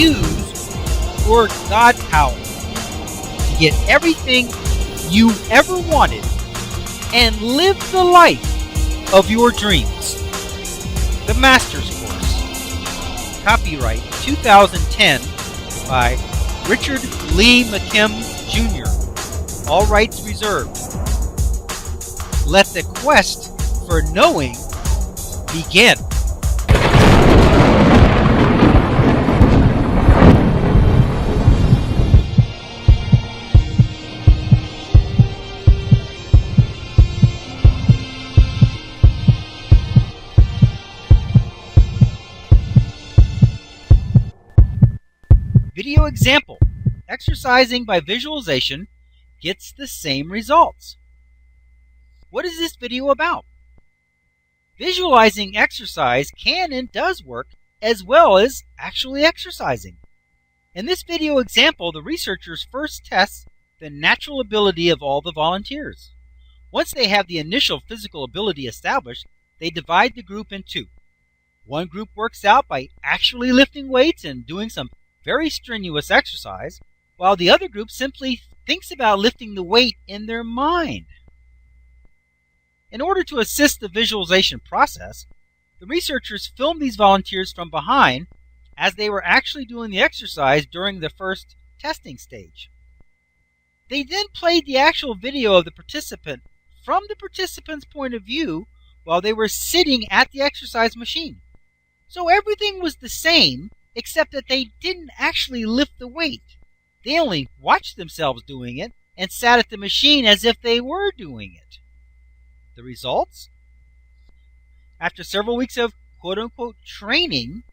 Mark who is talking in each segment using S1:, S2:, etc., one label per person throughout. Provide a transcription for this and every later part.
S1: use your God power to get everything you ever wanted and live the life of your dreams. The Master's Course. Copyright 2010 by Richard Lee McKim Jr. All rights reserved. Let the quest for knowing begin. Video example. Exercising by visualization gets the same results. What is this video about? Visualizing exercise can and does work as well as actually exercising. In this video example, the researchers first test the natural ability of all the volunteers. Once they have the initial physical ability established, they divide the group in two. One group works out by actually lifting weights and doing some very strenuous exercise, while the other group simply thinks about lifting the weight in their mind. In order to assist the visualization process, the researchers filmed these volunteers from behind as they were actually doing the exercise during the first testing stage. They then played the actual video of the participant from the participant's point of view while they were sitting at the exercise machine. So everything was the same, except that they didn't actually lift the weight. They only watched themselves doing it and sat at the machine as if they were doing it. The results? After several weeks of quote-unquote training,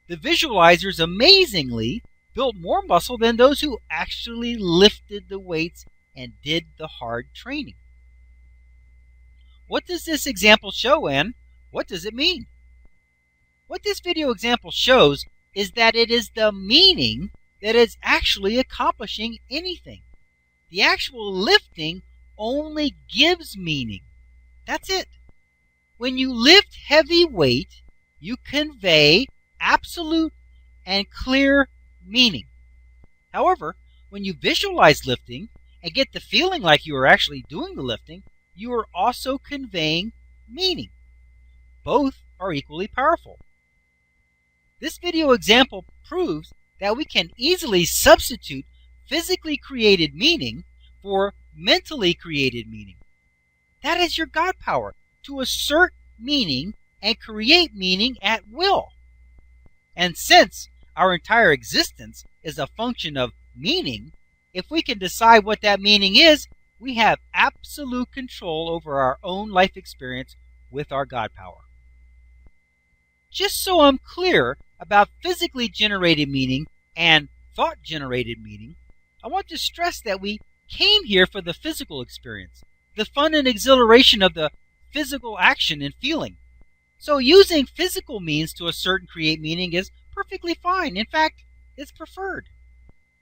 S1: the visualizers amazingly built more muscle than those who actually lifted the weights and did the hard training. What does this example show, and what does it mean? What this video example shows is that it is the meaning that is actually accomplishing anything. The actual lifting only gives meaning. That's it. When you lift heavy weight, you convey absolute and clear meaning. However, when you visualize lifting and get the feeling like you are actually doing the lifting, you are also conveying meaning. Both are equally powerful. This video example proves that we can easily substitute physically created meaning for mentally created meaning. That is your God power, to assert meaning and create meaning at will. And since our entire existence is a function of meaning, if we can decide what that meaning is, we have absolute control over our own life experience with our God power. Just so I'm clear about physically generated meaning and thought-generated meaning, I want to stress that we came here for the physical experience, the fun and exhilaration of the physical action and feeling. So using physical means to assert and create meaning is perfectly fine. In fact, it's preferred.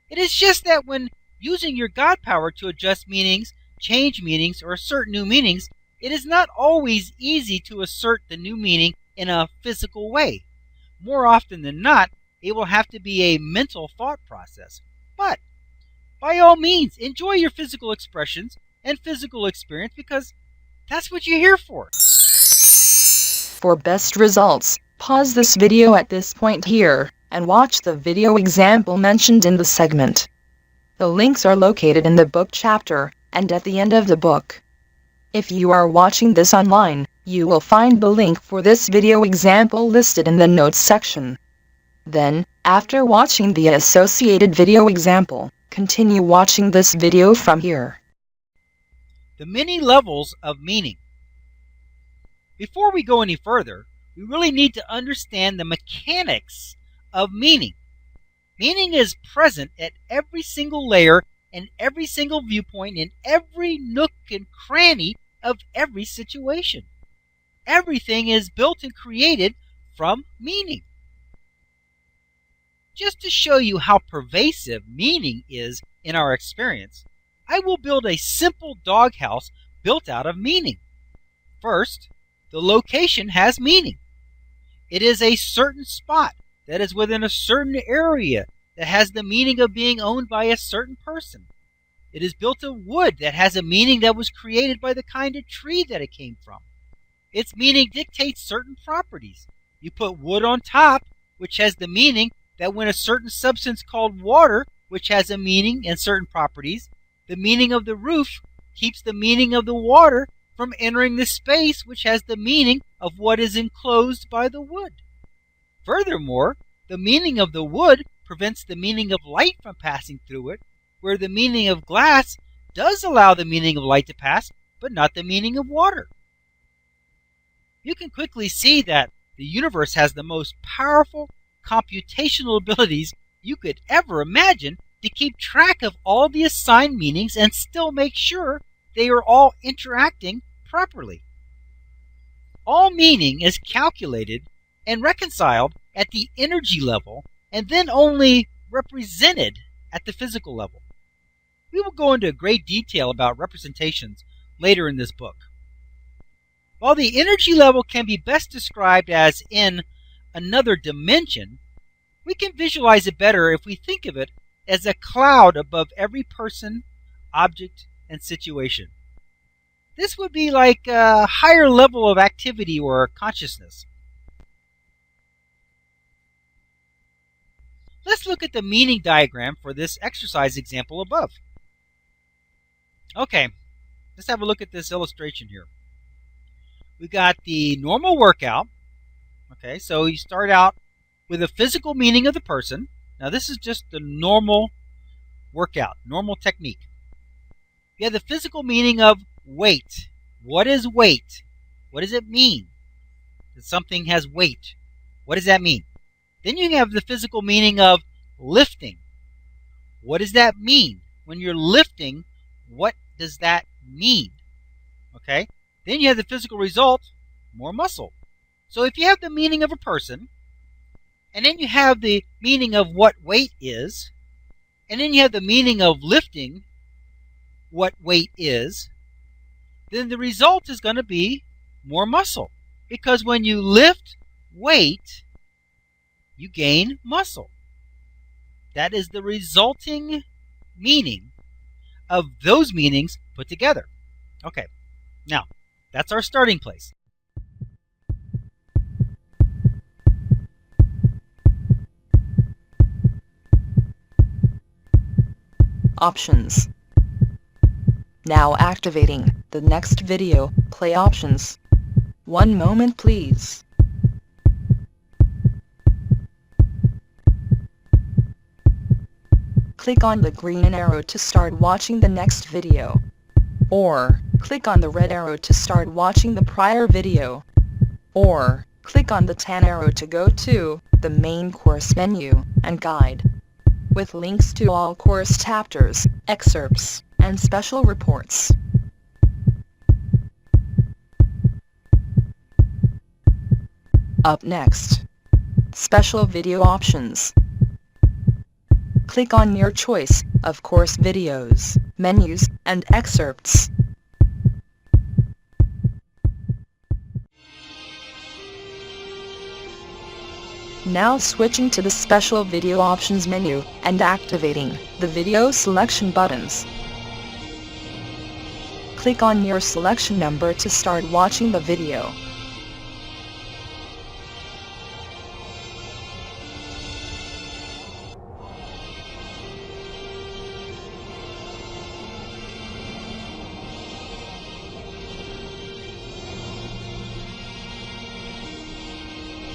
S1: It is just that when using your God power to adjust meanings, change meanings, or assert new meanings, it is not always easy to assert the new meaning in a physical way. More often than not, it will have to be a mental thought process. But by all means, enjoy your physical expressions and physical experience, because that's what you're here for.
S2: For best results, pause this video at this point here and watch the video example mentioned in the segment. The links are located in the book chapter and at the end of the book. If you are watching this online, you will find the link for this video example listed in the notes section. Then, after watching the associated video example, continue watching this video from here.
S1: The many levels of meaning. Before we go any further, we really need to understand the mechanics of meaning. Meaning is present at every single layer and every single viewpoint in every nook and cranny of every situation. Everything is built and created from meaning. Just to show you how pervasive meaning is in our experience, I will build a simple doghouse built out of meaning. First, the location has meaning. It is a certain spot that is within a certain area that has the meaning of being owned by a certain person. It is built of wood that has a meaning that was created by the kind of tree that it came from. Its meaning dictates certain properties. You put wood on top, which has the meaning that when a certain substance called water, which has a meaning and certain properties, the meaning of the roof keeps the meaning of the water from entering the space which has the meaning of what is enclosed by the wood. Furthermore, the meaning of the wood prevents the meaning of light from passing through it, where the meaning of glass does allow the meaning of light to pass, but not the meaning of water. You can quickly see that the universe has the most powerful computational abilities you could ever imagine to keep track of all the assigned meanings and still make sure they are all interacting properly. All meaning is calculated and reconciled at the energy level and then only represented at the physical level. We will go into great detail about representations later in this book. While the energy level can be best described as in another dimension, we can visualize it better if we think of it as a cloud above every person, object, and situation. This would be like a higher level of activity or consciousness. Let's look at the meaning diagram for this exercise example above. Okay, let's have a look at this illustration here. We got the normal workout. Okay, so you start out with a physical meaning of the person. Now this is just the normal workout, normal technique. You have the physical meaning of weight. What is weight? What does it mean that something has weight? What does that mean? Then you have the physical meaning of lifting. What does that mean? When you're lifting, what does that mean? Okay? Then you have the physical result, more muscle. So if you have the meaning of a person, and then you have the meaning of what weight is, and then you have the meaning of lifting, what weight is, then the result is going to be more muscle. Because when you lift weight, you gain muscle. That is the resulting meaning of those meanings put together. Okay, now that's our starting place.
S2: Options. Now activating the next video, play options. One moment please. Click on the green arrow to start watching the next video. Or, click on the red arrow to start watching the prior video. Or, click on the tan arrow to go to the main course menu and guide, with links to all course chapters, excerpts, and special reports. Up next, special video options. Click on your choice of course videos, menus, and excerpts. Now switching to the special video options menu and activating the video selection buttons. Click on your selection number to start watching the video.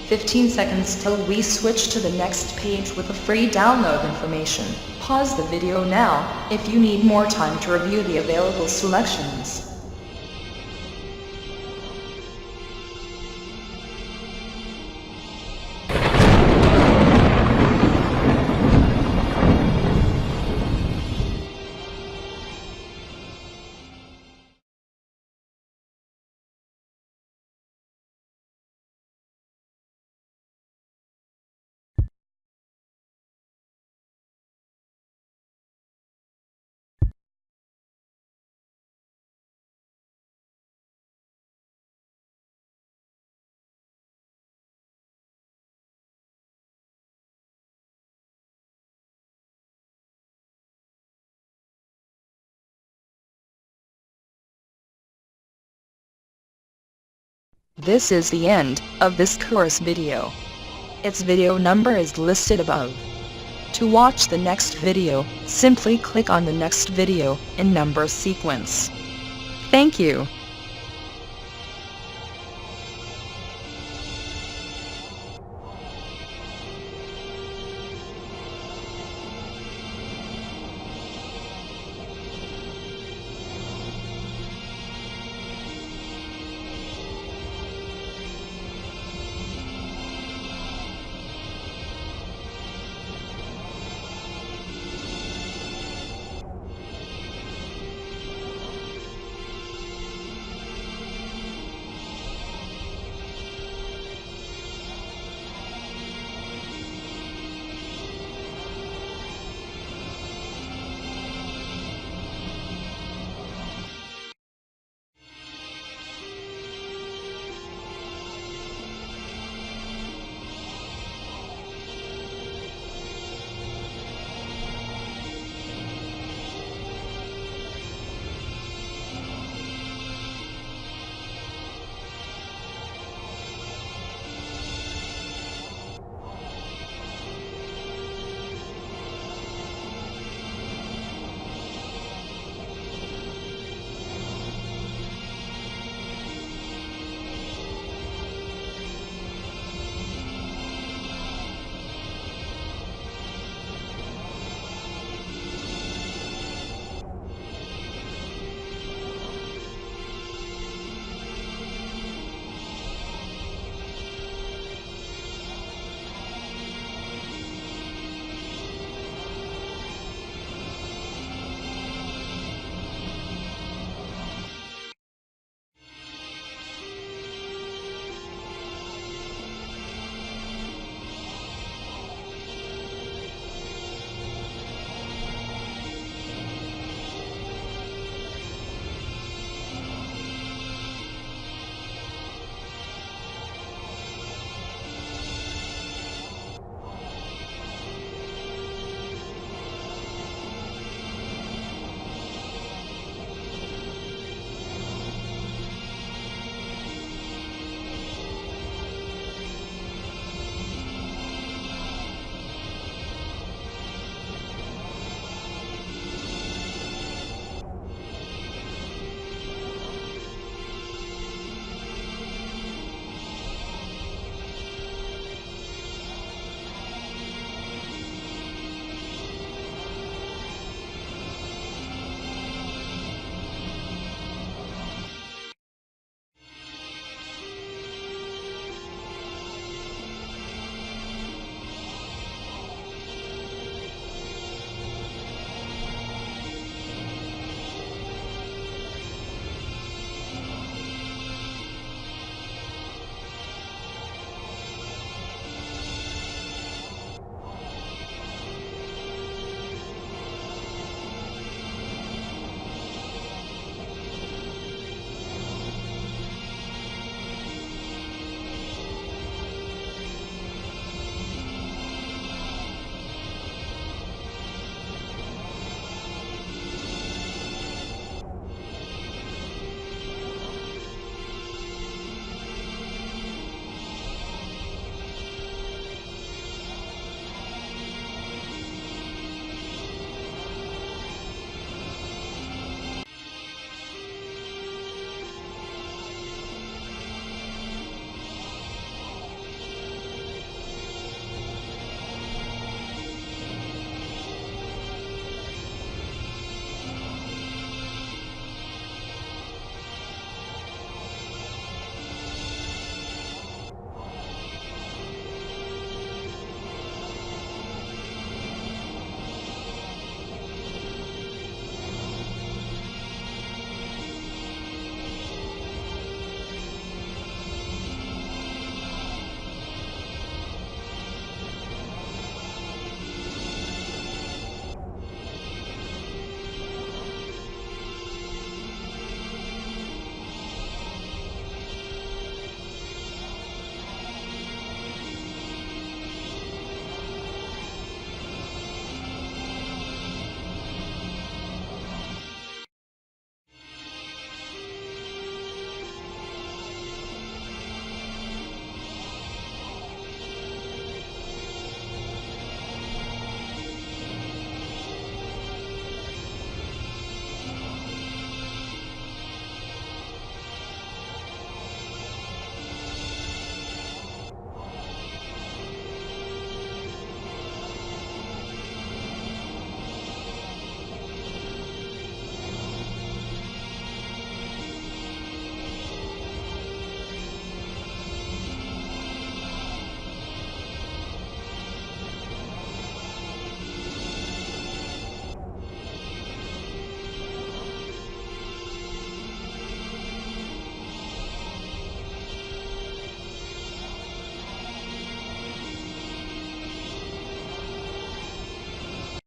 S2: "15 seconds till we switch to the next page with the free download information. Pause the video now if you need more time to review the available selections." This is the end of this course video. Its video number is listed above. To watch the next video, simply click on the next video in number sequence. Thank you.